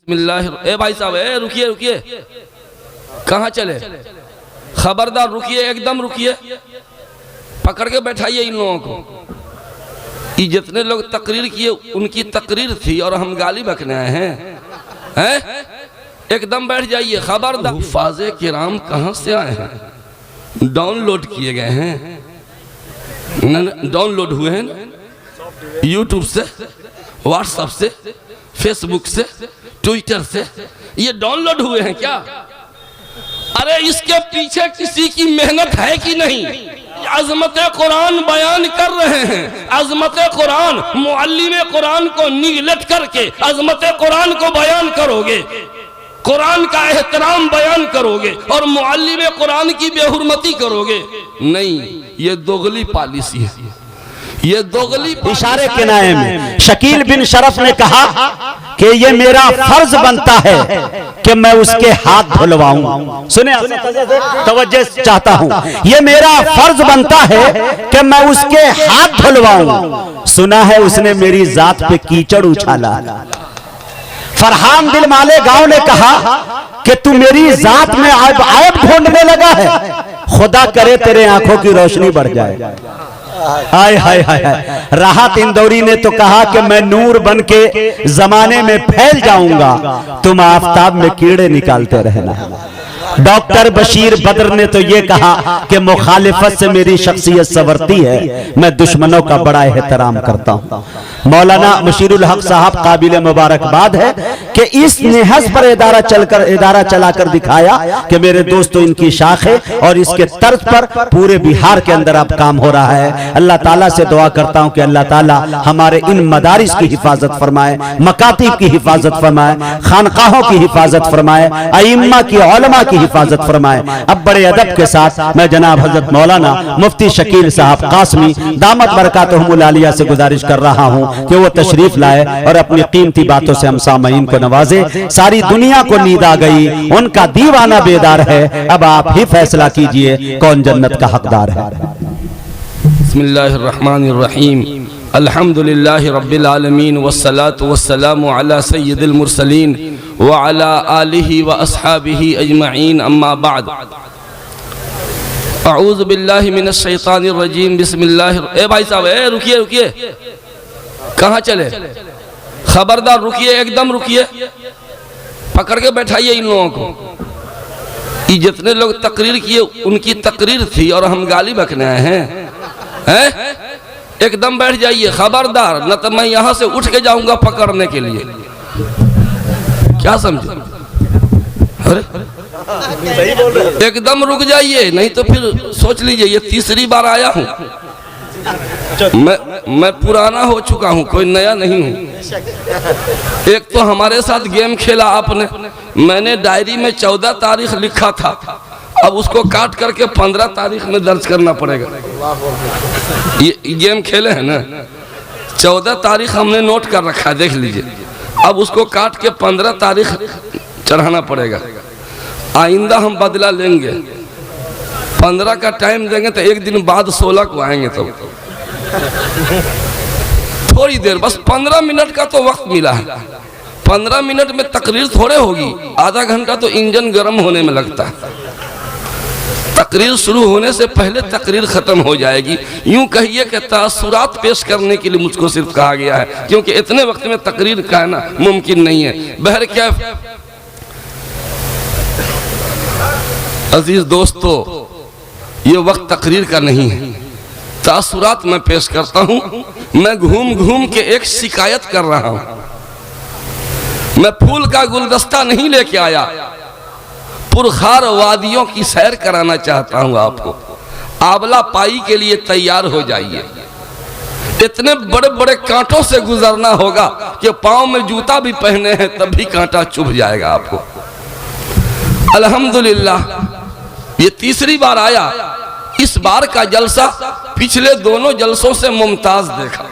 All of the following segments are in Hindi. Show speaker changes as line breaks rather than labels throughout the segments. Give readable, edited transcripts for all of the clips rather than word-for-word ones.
बिस्मिल्लाह। ए भाई साहब, ए रुकिए रुकिए, कहाँ चले? खबरदार रुकिए, एकदम रुकिए, पकड़ के बैठाइए इन लोगों को। ये जितने लोग तकरीर किए उनकी तकरीर थी और हम गाली बकने आए हैं? एकदम बैठ जाइए, खबरदार। हुफ़ाज़े किराम कहाँ से आए हैं? डाउनलोड किए गए हैं, डाउनलोड हुए हैं यूट्यूब से, व्हाट्सएप से, फेसबुक से, ट्विटर से, ये डाउनलोड हुए हैं क्या? अरे इसके पीछे किसी की मेहनत है कि नहीं? अज़मत कुरान बयान कर रहे हैं, अज़मत कुरान, मुअल्लिम कुरान को निगलेक्ट करके अज़मत कुरान को बयान करोगे, कुरान का एहतराम बयान करोगे और मुअल्लिम कुरान की बेहुरमती करोगे? नहीं, ये दोगली पॉलिसी है, ये दोगली।
इशारे किनारे में शकील बिन शरफ ने कहा कि ये मेरा फर्ज बनता है कि मैं उसके हाथ धुलवाऊं। सुने, तवज्जो चाहता हूं, ये मेरा फर्ज बनता है कि मैं उसके हाथ धुलवाऊं। सुना है उसने मेरी जात पे कीचड़ उछाला। फरहान दिल माले गांव ने कहा कि तू मेरी जात में आयब ढूंढने लगा है, खुदा करे तेरे आंखों की रोशनी बढ़ जाए। हाय हाय हाय। राहत इंदौरी ने तो कहा कि मैं नूर बन के जमाने में फैल जाऊंगा, तुम आफताब में कीड़े निकालते रहना। डॉक्टर बशीर बद्र ने तो ये कहा कि मुखालिफत से मेरी शख्सियत संवरती है, मैं दुश्मनों का बड़ा एहतराम करता हूँ। मौलाना बशीरुल हक साहब काबिल मुबारकबाद है कि इस नेहज पर इदारा चलाकर दिखाया कि मेरे दोस्तों इनकी शाख है और इसके तर्ज पर पूरे बिहार के अंदर अब काम हो रहा है। अल्लाह ताला से दुआ करता हूँ कि अल्लाह ताला हमारे इन मदारिस की हिफाजत फरमाए, मकातीब की हिफाजत फरमाए, खानकाहों की हिफाजत फरमाए, अइम्मा की उलमा की हिफाजत फरमाए। अब बड़े अदब के साथ मैं जनाब हजरत मौलाना मुफ्ती शकील साहब कासमी दामत बरकातहुमुल आलिया से गुजारिश कर रहा हूँ कि वो तशरीफ लाए और अपनी कीमती बातों से हम सामईन को नवाजे। सारी दुनिया को नींद आ गई, उनका दीवाना बेदार है, अब आप ही फैसला कीजिए कौन जन्नत का हकदार है।
बिस्मिल्लाहिर्रहमानिर्रहीम, अल्हम्दुलिल्लाहि रब्बिल आलमीन वस्सलातु वस्सलामु अला सय्यिदिल मुरसलीन व अला आलिहि व अस्हाबिहि अजमईन, अम्मा बाद। अऊज़ु बिल्लाहि मिनश शैतानिर रजीम, बिस्मिल्लाहिर। ए भाई साहब, ए रुकिए रुकिए, कहाँ चले? खबरदार रुकिए, एकदम रुकिए, पकड़ के बैठाइए इन लोगों को। ये जितने लोग तकरीर किए उनकी तकरीर थी और हम गाली बकने आए हैं? एकदम बैठ जाइए, खबरदार, न तो मैं यहां से उठ के जाऊंगा पकड़ने के लिए। क्या समझे? अरे एकदम रुक जाइए, नहीं तो फिर सोच लीजिए ये तीसरी बार आया हूं। मैं पुराना हो चुका हूं, कोई नया नहीं हूं। एक तो हमारे साथ गेम खेला आपने, मैंने डायरी में 14 तारीख लिखा था, अब उसको काट करके 15 तारीख में दर्ज करना पड़ेगा। ये गेम खेले हैं ना, 14 तारीख हमने नोट कर रखा है, देख लीजिए। अब उसको काट के 15 तारीख चढ़ाना पड़ेगा। आइंदा हम बदला लेंगे, 15 का टाइम देंगे तो एक दिन बाद 16 को आएंगे। तो थोड़ी देर, बस 15 मिनट का तो वक्त मिला है। 15 मिनट में तकरीर थोड़े होगी, आधा घंटा तो इंजन गर्म होने में लगता है। तकरीर शुरू होने से पहले तकरीर खत्म हो जाएगी। यूं कहिए कि तासुरात पेश करने के लिए मुझको सिर्फ कहा गया है, क्योंकि इतने वक्त में तकरीर कहना मुमकिन नहीं है। बहर क्या अजीज दोस्तों, ये वक्त तकरीर का नहीं है, तासुरात मैं पेश करता हूं। मैं घूम घूम के एक शिकायत कर रहा हूं। मैं फूल का गुलदस्ता नहीं लेके आया, पुरखार वादियों की सैर कराना चाहता हूं आपको। आंवला पाई के लिए तैयार हो जाइए। इतने बड़े बड़े कांटों से गुजरना होगा कि पांव में जूता भी पहने हैं तब भी कांटा चुभ जाएगा आपको। अल्हम्दुलिल्लाह, ये तीसरी बार आया। इस बार का जलसा पिछले दोनों जलसों से मुमताज देखा,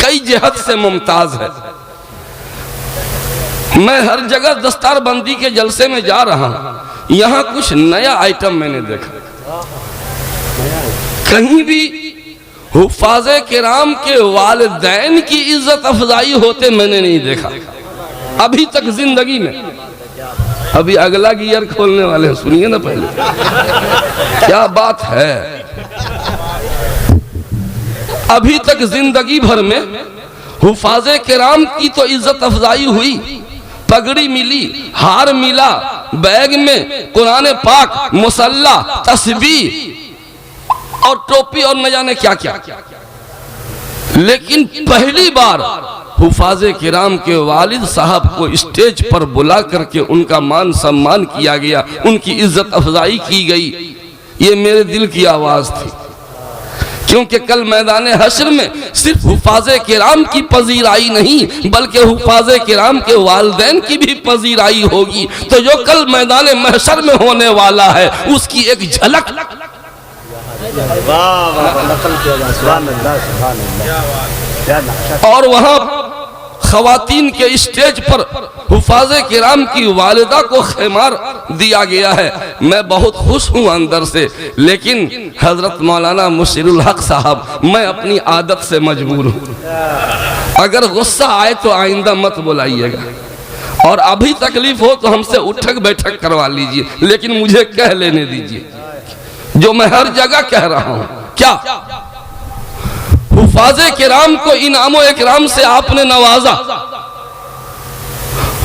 कई जिहत से मुमताज है। मैं हर जगह दस्तारबंदी के जलसे में जा रहा हूं, यहां कुछ नया आइटम मैंने देखा। कहीं भी हुफ़ाज़े किराम के वालिदैन की इज्जत अफजाई होते मैंने नहीं देखा। अभी तक जिंदगी में। अभी अगला गियर खोलने वाले हैं, सुनिए ना पहले क्या बात है। अभी तक जिंदगी भर में हुफाजे किराम की तो इज्जत अफजाई हुई, पगड़ी मिली, हार मिला, बैग में कुरान पाक, मुसल्ला, तस्बीह और टोपी और न जाने क्या क्या। लेकिन पहली बार हुफाजे किराम के वालिद साहब को स्टेज पर बुला करके उनका मान सम्मान किया गया, उनकी इज्जत अफजाई की गई। ये मेरे दिल की आवाज थी, क्योंकि कल मैदान हश्र में सिर्फ हुफाजे किराम की पजीराई नहीं बल्कि हुफाजे किराम के वालिदैन की भी पजीराई होगी। तो जो कल मैदान महशर में होने वाला है उसकी एक झलक। और वहां खवातीन के स्टेज पर हुफाजे किराम की वालिदा को खैमार दिया गया है। मैं बहुत खुश हूं अंदर से, लेकिन हजरत मौलाना मुशीरुल हक साहब, मैं अपनी आदत से मजबूर हूं। अगर गुस्सा आए तो आइंदा मत बुलाइएगा, और अभी तकलीफ हो तो हमसे उठक बैठक करवा लीजिए, लेकिन मुझे कह लेने दीजिए जो मैं हर जगह कह रहा हूं। क्या हुफाजे किराम को इनामो इकराम से आपने नवाजा,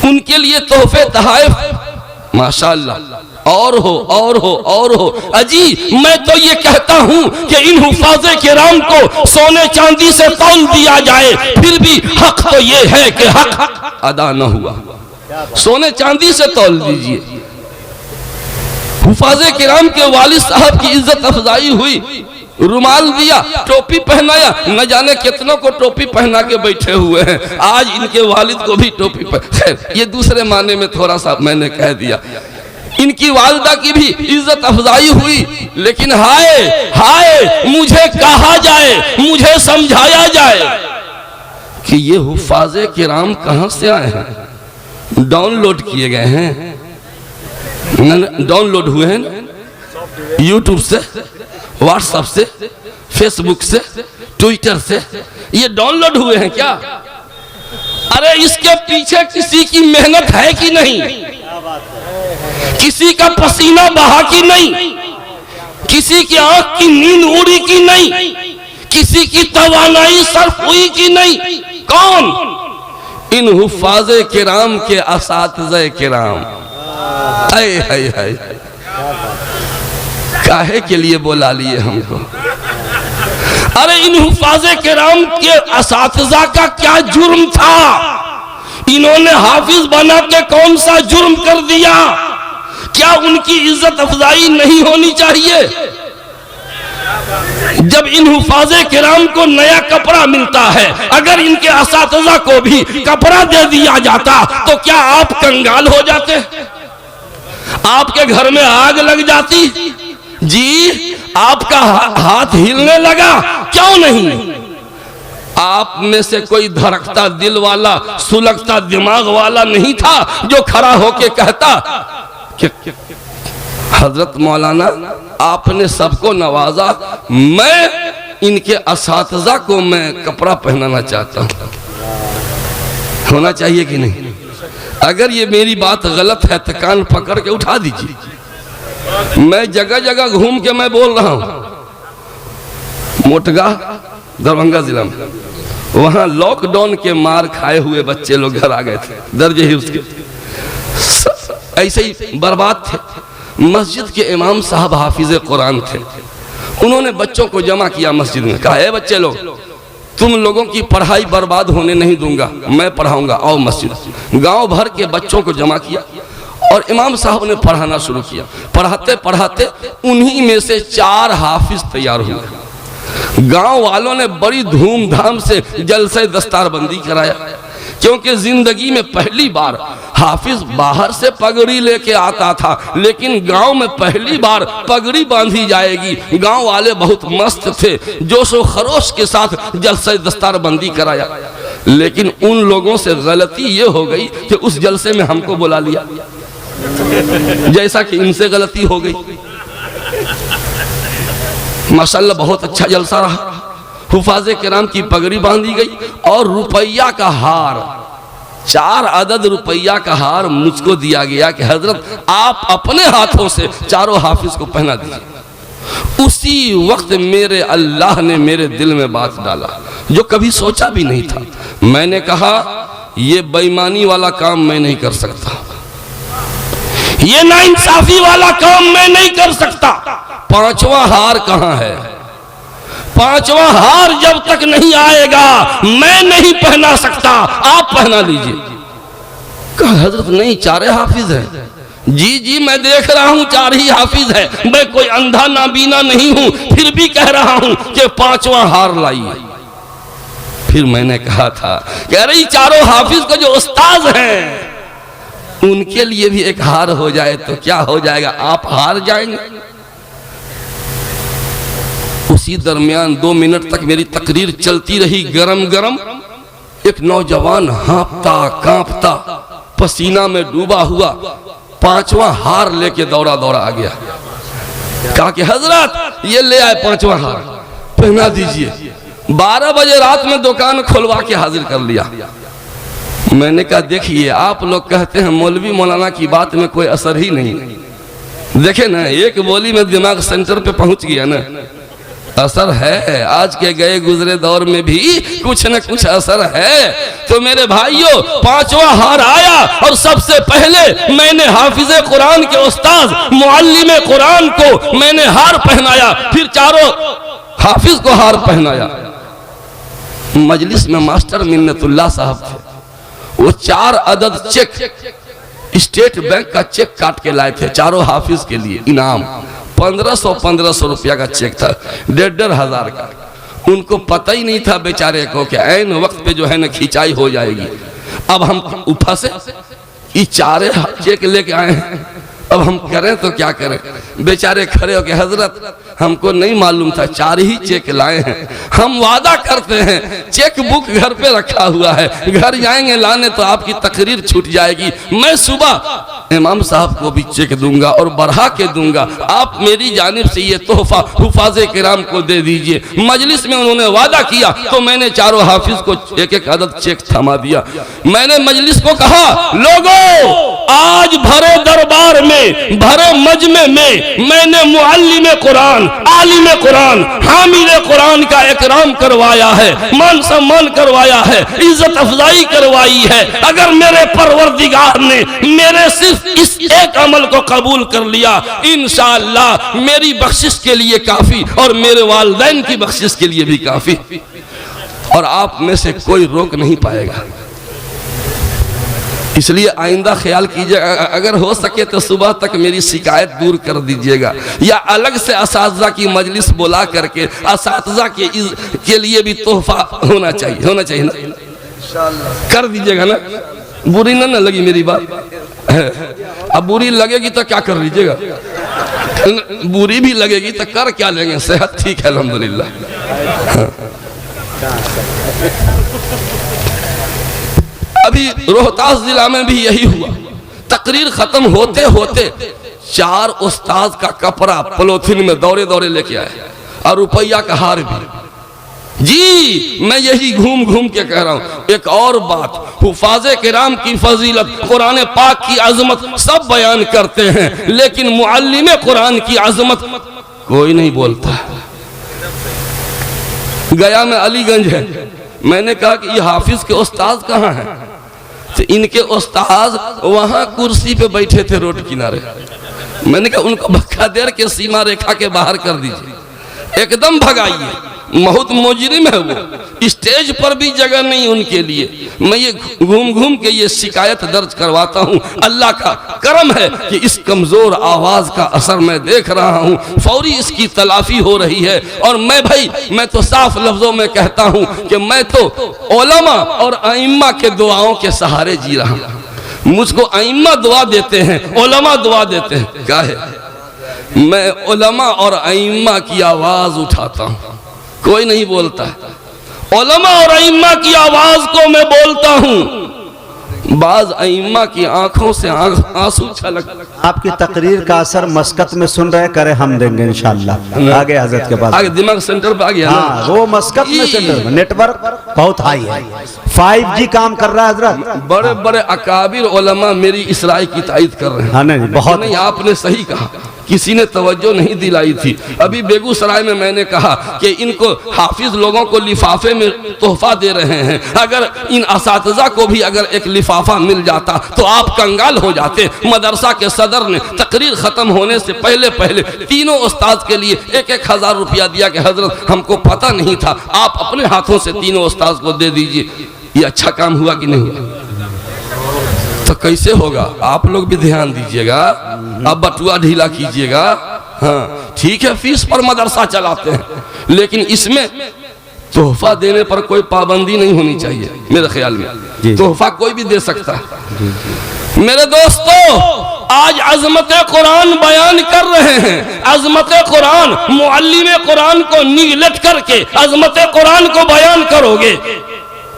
उनके लिए तोहफे तहाइफ माशाअल्लाह और हो और हो और हो। अजी मैं तो ये कहता हूं कि इन हुफाजे किराम को सोने चांदी से तौल दिया जाए, फिर भी हक तो ये है कि हक अदा न हुआ। सोने चांदी से तौल दीजिए। हुफाजे किराम के वालिद साहब की इज्जत अफजाई हुई, रुमाल दिया, टोपी पहनाया, न जाने कितनों को टोपी पहना के बैठे हुए हैं। आज इनके वालिद को भी टोपी खैर ये दूसरे माने में थोड़ा सा मैंने कह दिया। इनकी वालिदा की भी इज्जत अफजाई हुई, लेकिन हाय हाय मुझे कहा जाए, मुझे समझाया जाए कि ये हुफाजे किराम कहां से आए हैं। डाउनलोड किए गए हैं, डाउनलोड हुए हैं यूट्यूब से, व्हाट्सएप से, फेसबुक से, ट्विटर से, ये डाउनलोड हुए हैं क्या? अरे इसके पीछे किसी की मेहनत है कि नहीं? किसी का पसीना बहा कि नहीं? किसी की आंख की नींद उड़ी कि नहीं? किसी की तवानाई सर्फ हुई कि नहीं? कौन? इन हुफाजे किराम के असातिज़े किराम। हाय हाय हाय, काहे के लिए बुला लिए हमको? अरे इन हुफाजे किराम के असातिज़ा का क्या जुर्म था? इन्होंने हाफिज बना के कौन सा जुर्म कर दिया? क्या उनकी इज्जत अफजाई नहीं होनी चाहिए? जब इन हुफाजे किराम को नया कपड़ा मिलता है, अगर इनके असातिज़ा को भी कपड़ा दे दिया जाता तो क्या आप कंगाल हो जाते? आपके घर में आग लग जाती? जी आपका हाथ हिलने लगा? क्यों नहीं? आप में से कोई धड़कता दिल वाला, सुलगता दिमाग वाला नहीं था जो खड़ा होके कहता कि हजरत मौलाना आपने सबको नवाजा, मैं इनके असातिज़ा को मैं कपड़ा पहनाना चाहता हूं। होना चाहिए कि नहीं? अगर ये मेरी बात गलत है तो कान पकड़ के उठा दीजिए। मैं जगह जगह घूम के मैं बोल रहा हूं। मोटगा दरभंगा जिला में, वहां लॉकडाउन के मार खाए हुए बच्चे लोग घर आ गए थे, दर्ज ही उसके ऐसे ही बर्बाद थे। मस्जिद के इमाम साहब हाफिज कुरान थे, उन्होंने बच्चों को जमा किया मस्जिद में, कहा है बच्चे लोग तुम लोगों की पढ़ाई बर्बाद होने नहीं दूंगा, मैं पढ़ाऊंगा, आओ मस्जिद। गांव भर के बच्चों को जमा किया और इमाम साहब ने पढ़ाना शुरू किया। पढ़ाते पढ़ाते उन्हीं में से 4 हाफिज तैयार हुए। गांव वालों ने बड़ी धूमधाम से जलसे दस्तारबंदी कराया, क्योंकि जिंदगी में पहली बार हाफिज बाहर से पगड़ी लेके आता था, लेकिन गांव में पहली बार पगड़ी बांधी जाएगी। गांव वाले बहुत मस्त थे, जोशो खरोश के साथ जलसे दस्तारबंदी कराया। लेकिन उन लोगों से गलती ये हो गई कि उस जलसे में हमको बुला लिया, जैसा कि इनसे गलती हो गई। माशाल्लाह बहुत अच्छा जलसा रहा। हुफाजे किराम की पगड़ी बांधी गई और रुपया का हार 4 अदद रुपया का हार मुझको दिया गया कि हजरत आप अपने हाथों से चारों हाफिज को पहना दीजिए। उसी वक्त मेरे अल्लाह ने मेरे दिल में बात डाला जो कभी सोचा भी नहीं था। मैंने कहा ये बेईमानी वाला काम मैं नहीं कर सकता, ये नाइंसाफी वाला काम मैं नहीं कर सकता। 5वां हार कहां है? 5वां हार जब तक नहीं आएगा मैं नहीं पहना सकता, आप पहना लीजिए। कहा हजरत नहीं 4 हाफिज है। जी जी मैं देख रहा हूं 4 ही हाफिज है, मैं कोई अंधा नाबीना नहीं हूं, फिर भी कह रहा हूं कि 5वां हार लाइए। फिर मैंने कहा था कह रही 4 हाफिज को जो उस्ताद हैं उनके लिए भी एक हार हो जाए तो क्या हो जाएगा, आप हार जाएंगे। उसी दरमियान 2 मिनट तक मेरी तकरीर चलती रही गरम गरम। एक नौजवान हाँफता कांपता पसीना में डूबा हुआ 5वां हार लेके दौड़ा दौड़ा आ गया। कहा कि हजरत ये ले आए 5वां हार, पहना दीजिए। 12 बजे रात में दुकान खुलवा के हाजिर कर लिया। मैंने कहा देखिए आप लोग कहते हैं मौलवी मौलाना की बात में कोई असर ही नहीं, देखे ना एक बोली में दिमाग सेंटर पे पहुंच गया ना, असर है। आज के गए गुजरे दौर में भी कुछ न कुछ असर है। तो मेरे भाइयों 5वां हार आया और सबसे पहले मैंने हाफिजे कुरान के उस्ताद मुअल्लिमे कुरान को मैंने हार पहनाया, फिर 4 हाफिज को हार पहनाया। मजलिस में मास्टर मिन्नतुल्लाह साहब थे, वो 4 अदद चेक स्टेट बैंक का चेक काट के लाए थे 4 हाफिज के लिए इनाम। 1500 रुपया का चेक था, 1,500 हजार का। उनको पता ही नहीं था बेचारे को कि ऐन वक्त पे जो है ना खिंचाई हो जाएगी। अब हम ऊपर से ये 4 चेक लेके आए हैं, अब हम करें तो क्या करें। बेचारे खड़े हो के हजरत हमको नहीं मालूम था 4 ही चेक लाए हैं, हम वादा करते हैं चेक बुक घर पे रखा हुआ है, घर जाएंगे लाने तो आपकी तकरीर छूट जाएगी। मैं सुबह इमाम साहब को भी चेक दूंगा और बढ़ा के दूंगा, आप मेरी जानिब से ये तोहफा हुफाजे किराम को दे दीजिए। मजलिस में उन्होंने वादा किया तो मैंने 4 हाफिज को 1-1 अदद चेक थमा दिया। मैंने मजलिस को कहा लोगों आज भरे दरबार में भरे मजमे में मैंने मुअल्लिमे कुरान आलिमे कुरान हामिले कुरान का इकराम करवाया है, मान सम्मान करवाया है, इज्जत अफजाई करवाई है। अगर मेरे परवरदिगार ने मेरे सिर्फ इस एक अमल को कबूल कर लिया इंशाअल्लाह मेरी बख्शिश के लिए काफी और मेरे वालिदैन की बख्शिश के लिए भी काफी, और आप में से कोई रोक नहीं पाएगा। इसलिए आइंदा ख्याल कीजिएगा, अगर हो सके तो सुबह तक मेरी शिकायत दूर कर दीजिएगा, या अलग से असातिज़ा की मजलिस बुला करके असातिज़ा के लिए भी तोहफा होना चाहिए ना, कर दीजिएगा ना। बुरी ना लगी मेरी बात, अब बुरी लगेगी तो क्या कर लीजिएगा, बुरी भी लगेगी तो कर क्या लेंगे, सेहत ठीक है अल्हम्दुलिल्लाह। अभी रोहतास जिला में भी यही हुआ, तकरीर खत्म होते होते 4 उस्ताद का कपड़ा पॉलिथीन में दौड़े दौड़े लेके आए और रुपया का हार भी। जी मैं यही घूम घूम के कह रहा हूँ। एक और बात, हुफाजे किराम की फजीलत कुरान पाक की अजमत सब बयान करते हैं, लेकिन मुअल्लिमे कुरान की अजमत कोई नहीं बोलता। गया में अलीगंज है, मैंने कहा कि ये हाफिज के उस्ताद कहाँ हैं, तो इनके उस्ताद वहां कुर्सी पे बैठे थे रोड किनारे। मैंने कहा उनको बकायदा के सीमा रेखा के बाहर कर दीजिए, एकदम भगाइए, बहुत मुजरिम है वो, स्टेज पर भी जगह नहीं उनके लिए। मैं ये घूम घूम के ये शिकायत दर्ज करवाता हूँ। अल्लाह का करम है कि इस कमजोर आवाज का असर मैं देख रहा हूँ, फौरी इसकी तलाफी हो रही है। और मैं तो साफ लफ्जों में कहता हूँ कि मैं तो उलमा और आइम्मा के दुआओं के सहारे जी रहा हूँ। मुझको आइम्मा दुआ देते हैं, उलमा दुआ देते हैं, क्या है, मैं उलमा और आइम्मा की आवाज उठाता हूँ, कोई नहीं बोलता है। उलमा और आइम्मा की आवाज को मैं बोलता हूँ, बाज अइम्मा की आंखों से आंसू छलक।
आपकी तकरीर का असर मस्कत में सुन रहे, करे हम देंगे इंशाल्लाह। आगे हजरत के पास
आगे दिमाग सेंटर पे आ गया ना।
हाँ, वो मस्कत में सेंटर में नेटवर्क बहुत हाई है, 5G काम कर रहा है हजरत।
बड़े बड़े अकाबिर उलमा मेरी इस राय की तायद कर रहे हैं।
हाँ नहीं, बहुत
नहीं, आपने सही कहा, किसी ने तवज्जो नहीं दिलाई थी। अभी बेगूसराय में मैंने कहा कि इनको हाफिज लोगों को लिफाफे में तोहफा दे रहे हैं, अगर इन असातिज़ा को भी अगर एक लिफाफा मिल जाता तो आप कंगाल हो जाते। मदरसा के सदर ने तकरीर खत्म होने से पहले पहले तीनों उस्ताद के लिए 1,000 रुपया दिया कि हजरत हमको पता नहीं था, आप अपने हाथों से तीनों उस्ताद को दे दीजिए। ये अच्छा काम हुआ कि नहीं हुआ? तो कैसे होगा? आप लोग भी ध्यान दीजिएगा, अब बटुआ ढीला कीजिएगा। हाँ ठीक है, फीस पर मदरसा चलाते हैं, लेकिन इसमें तोहफा देने पर कोई पाबंदी नहीं होनी चाहिए मेरे ख्याल में। तोहफा कोई भी दे सकता है। मेरे दोस्तों, आज अजमत कुरान बयान कर रहे हैं, अजमत कुरान, मुअल्लिम कुरान को निगलेक्ट करके अजमत कुरान को बयान करोगे,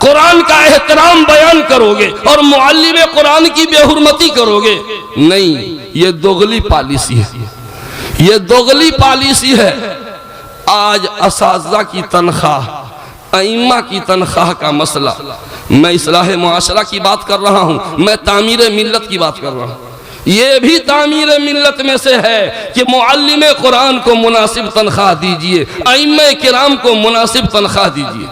कुरान का एहतराम बयान करोगे और मुअल्लिम कुरान की बेहुरमती करोगे। नहीं, ये दोगली पॉलिसी है, ये दोगली पॉलिसी है। आज असातिज़ा की तनख्वाह, अइम्मा की तनख्वाह का मसला, मैं इस्लाह मुआशरा की बात कर रहा हूँ, मैं तामीर मिल्लत की बात कर रहा हूँ। ये भी तामीर मिल्लत में से है कि मुअल्लिम कुरान को मुनासिब तनख्वाह दीजिए, अइम्मा किराम को मुनासिब तनख्वाह दीजिए।